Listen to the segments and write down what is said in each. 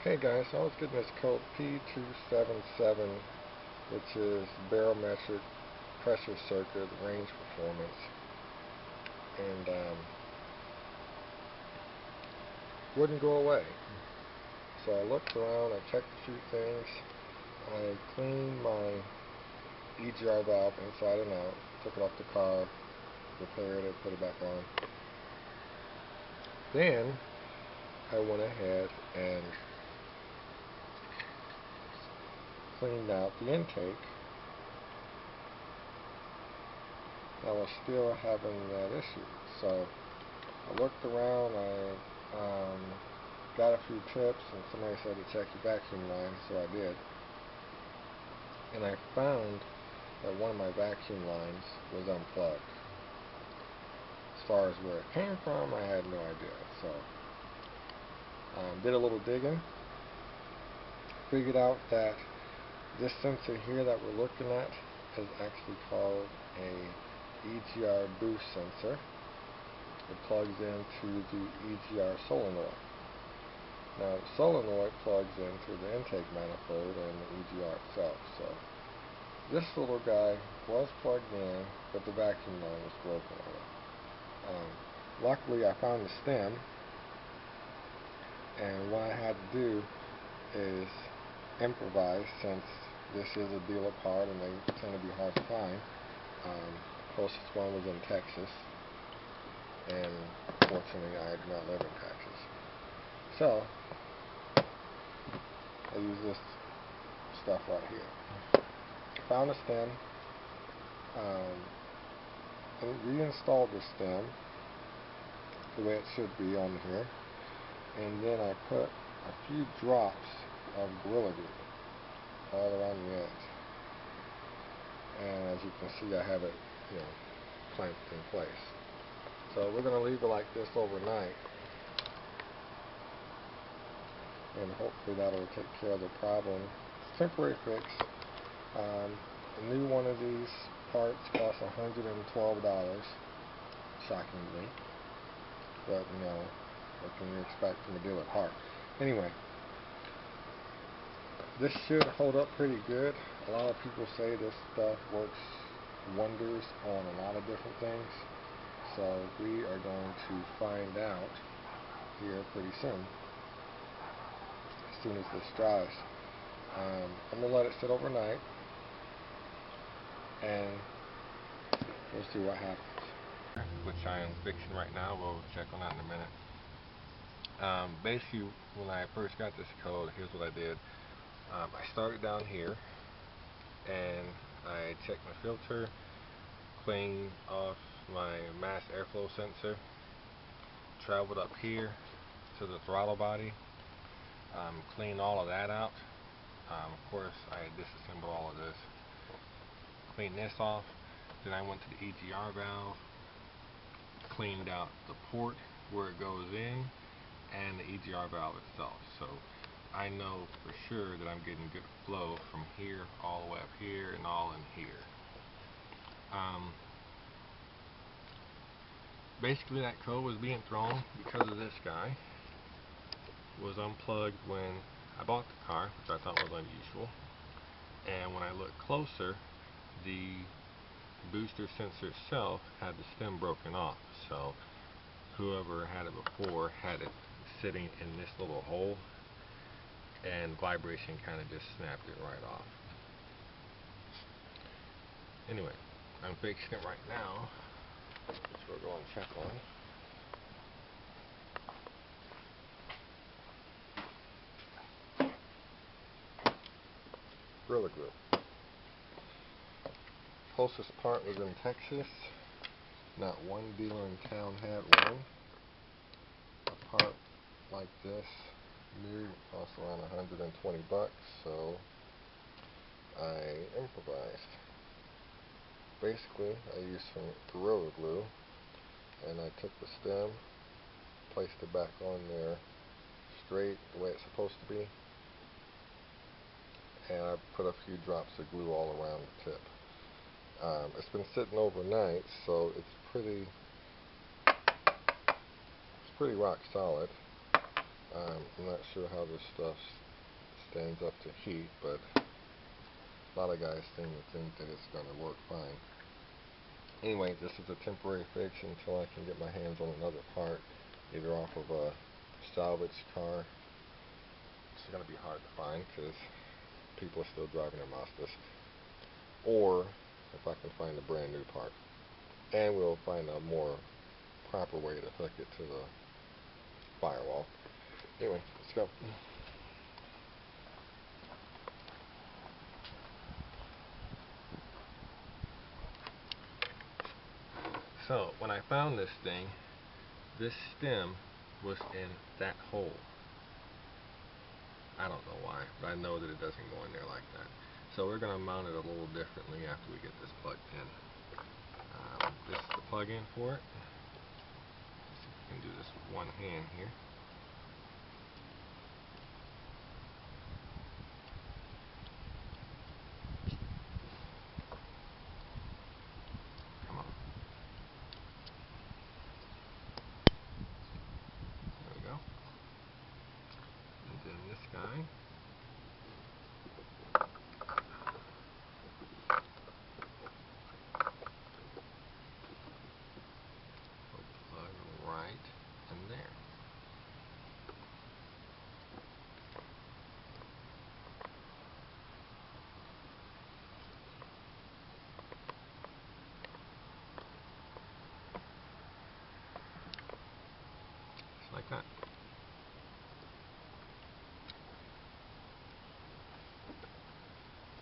Hey guys, so I was getting this code P277, which is barometric pressure circuit range performance, and wouldn't go away. So I looked around, I checked a few things, I cleaned my EGR valve inside and out, took it off the car, repaired it, put it back on. Then I went ahead and cleaned out the intake. I was still having that issue, so I looked around, I got a few tips, and somebody said to check your vacuum line, so I did. And I found that one of my vacuum lines was unplugged. As far as where it came from, I had no idea. So did a little digging, figured out that this sensor here that we're looking at is actually called a EGR Boost Sensor. It plugs into the EGR solenoid. Now the solenoid plugs into the intake manifold and the EGR itself. So this little guy was plugged in, but the vacuum line was broken on it. Luckily I found the stem, and what I had to do is improvise, since this is a dealer part and they tend to be hard to find. Closest one was in Texas, and fortunately I do not live in Texas. So I use this stuff right here. Found a stem, and reinstalled the stem the way it should be on here, and then I put a few drops of Gorilla Glue all around the edge, and as you can see I have it, clamped in place. So we're going to leave it like this overnight, and hopefully that'll take care of the problem. Temporary fix. A new one of these parts costs $112, shockingly, but what can you expect from a dealer part? Anyway, this should hold up pretty good. A lot of people say this stuff works wonders on a lot of different things, so we are going to find out here pretty soon, as soon as this dries. I'm going to let it sit overnight, and we'll see what happens. Which I am fixing right now. We'll check on that in a minute. Basically, when I first got this code, here's what I did. I started down here, and I checked my filter, cleaned off my mass airflow sensor, traveled up here to the throttle body, cleaned all of that out. Of course, I had disassembled all of this, cleaned this off. Then I went to the EGR valve, cleaned out the port where it goes in, and the EGR valve itself. So I know for sure that I'm getting good flow from here all the way up here and all in here. Basically that code was being thrown because of this guy. Was unplugged when I bought the car, which I thought was unusual. And when I looked closer, the booster sensor itself had the stem broken off. So whoever had it before had it sitting in this little hole, and vibration kind of just snapped it right off. Anyway, I'm fixing it right now, which we're going to check on. Gorilla Glue. Closest part was in Texas. Not one dealer in town had one. A part like this new cost around 120 bucks, so I improvised. Basically, I used some Gorilla Glue, and I took the stem, placed it back on there straight the way it's supposed to be, and I put a few drops of glue all around the tip. It's been sitting overnight, so it's pretty rock solid. I'm not sure how this stuff stands up to heat, but a lot of guys seem to think that it's going to work fine. Anyway, this is a temporary fix until I can get my hands on another part, either off of a salvage car. It's going to be hard to find because people are still driving their Mazdas, or if I can find a brand new part. And we'll find a more proper way to hook it to the firewall. Anyway, let's go. So, when I found this thing, this stem was in that hole. I don't know why, but I know that it doesn't go in there like that. So we're going to mount it a little differently after we get this plugged in. This is the plug-in for it. Let's see if we can do this with one hand here. Come on. There we go. And then this guy. Right in there. Just like that.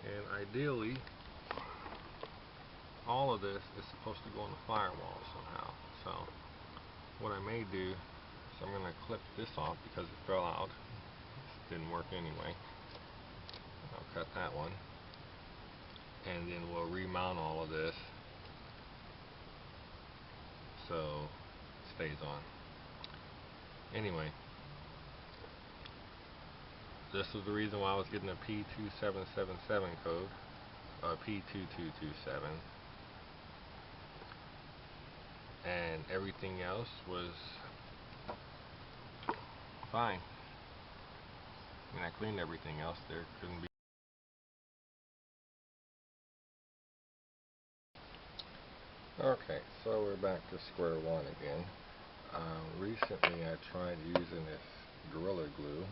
And ideally, all of this is supposed to go on the firewall somehow. So what I may do is I'm going to clip this off because it fell out. It didn't work anyway. I'll cut that one. And then we'll remount all of this so it stays on. Anyway, this is the reason why I was getting a P2777 code, P2227. And everything else was fine. When I cleaned everything else, there couldn't be. Okay, so we're back to square one again. Recently I tried using this Gorilla Glue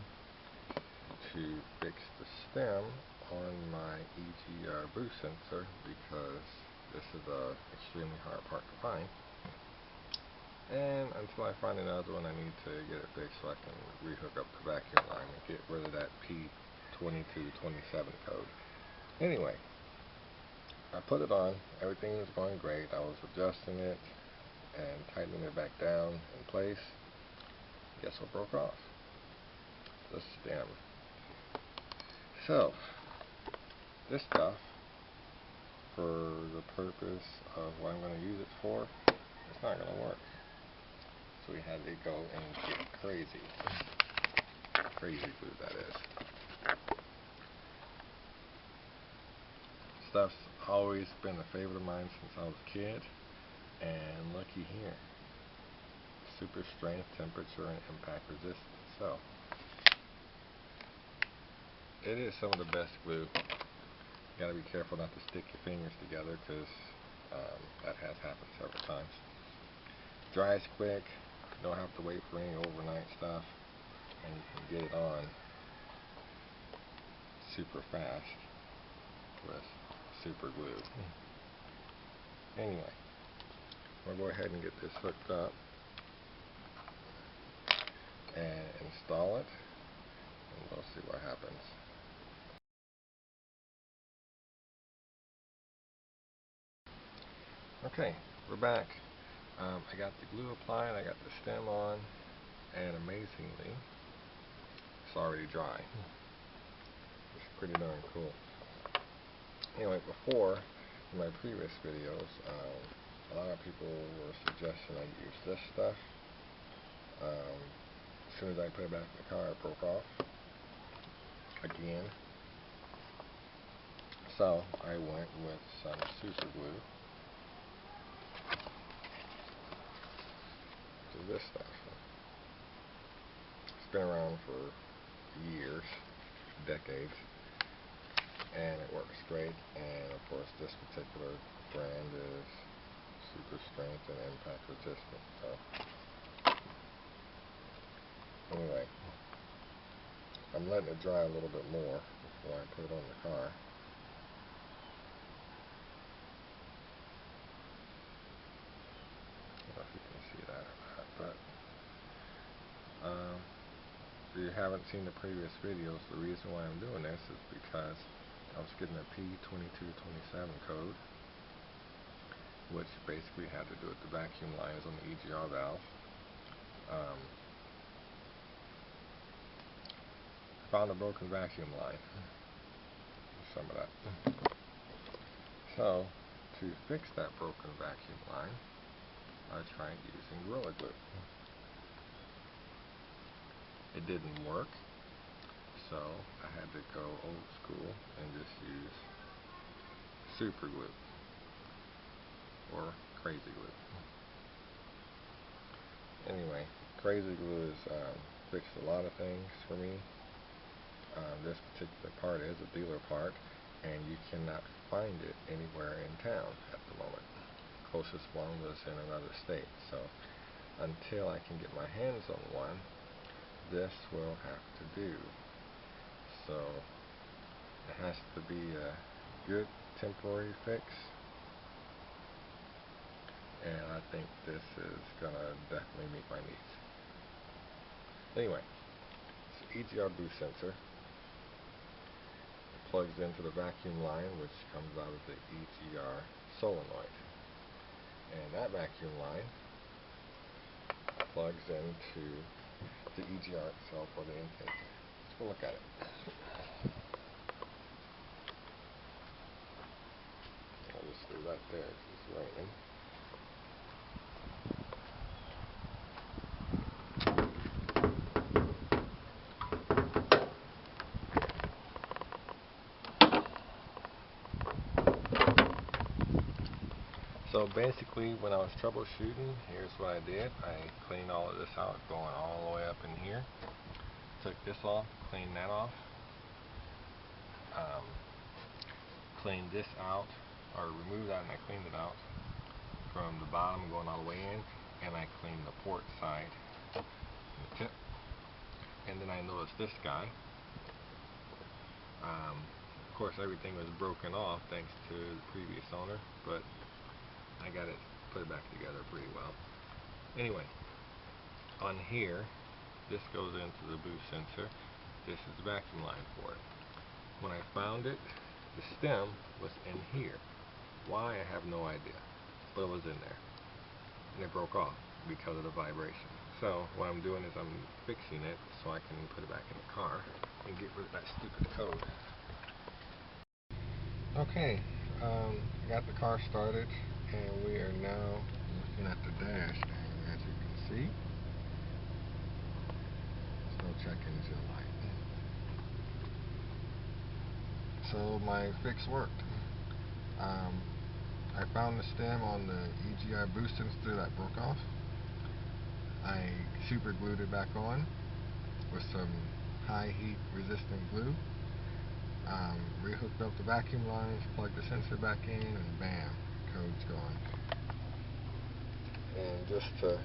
to fix the stem on my EGR Boost Sensor because this is a extremely hard part to find. And until I find another one, I need to get it fixed so I can rehook up the vacuum line and get rid of that P2227 code. Anyway, I put it on, everything was going great. I was adjusting it and tightening it back down in place. Guess what broke off? The stem. So, this stuff, for the purpose of what I'm going to use it for, it's not going to work. So we had to go and get krazy. Krazy glue, that is. Stuff's always been a favorite of mine since I was a kid. And looky here. Super strength, temperature, and impact resistance. So, it is some of the best glue. You gotta be careful not to stick your fingers together because that has happened several times. Dries quick. You don't have to wait for any overnight stuff, and you can get it on super fast with super glue. Anyway, I'm going to go ahead and get this hooked up and install it, and we'll see what happens. Okay, we're back. I got the glue applied, I got the stem on, and amazingly, it's already dry. It's pretty darn cool. Anyway, before, in my previous videos, a lot of people were suggesting I use this stuff. As soon as I put it back in the car, it broke off again. So I went with some super glue. This stuff. been around for years, decades, and it works great. And of course, this particular brand is super strength and impact resistant. So anyway, I'm letting it dry a little bit more before I put it on the car. I don't know if you can see that or not, but if you haven't seen the previous videos, the reason why I'm doing this is because I was getting a P2227 code, which basically had to do with the vacuum lines on the EGR valve. Found a broken vacuum line. Some of that. So, to fix that broken vacuum line, I tried using Gorilla Glue. It didn't work, so I had to go old school and just use super glue or krazy glue. Anyway, krazy glue has fixed a lot of things for me. This particular part is a dealer part, and you cannot find it anywhere in town at the moment. Closest one was in another state, so until I can get my hands on one, this will have to do. So it has to be a good temporary fix, and I think this is gonna definitely meet my needs. Anyway, it's EGR Boost Sensor. It plugs into the vacuum line, which comes out of the EGR solenoid, and that vacuum line plugs into the EGR itself, or the intake. Let's go look at it. I'll just leave that there because it's raining. So basically, when I was troubleshooting, here's what I did. I cleaned all of this out, going all the way up in here. Took this off, cleaned that off. Cleaned this out, or removed that, and I cleaned it out from the bottom going all the way in, and I cleaned the port side and the tip. And then I noticed this guy. Of course, everything was broken off thanks to the previous owner, but I got it put back together pretty well. Anyway, on here, this goes into the boost sensor. This is the vacuum line for it. When I found it, the stem was in here. Why, I have no idea, but it was in there, and it broke off because of the vibration. So what I'm doing is I'm fixing it so I can put it back in the car and get rid of that stupid code. Okay, I got the car started, and we are now looking at the dash, and as you can see, there's no check engine light. So my fix worked. I found the stem on the EGR Boost Sensor that broke off. I super glued it back on with some high heat resistant glue. Rehooked up the vacuum lines, plugged the sensor back in, and bam, code's gone. And just to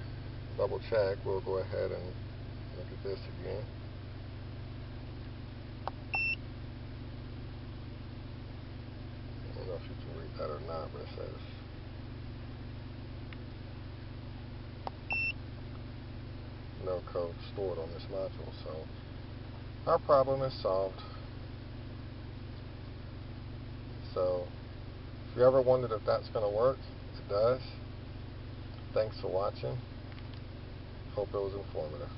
double check, we'll go ahead and look at this again. I don't know if you can read that or not, but it says no code stored on this module, so our problem is solved. So if you ever wondered if that's going to work, it does. Thanks for watching. Hope it was informative.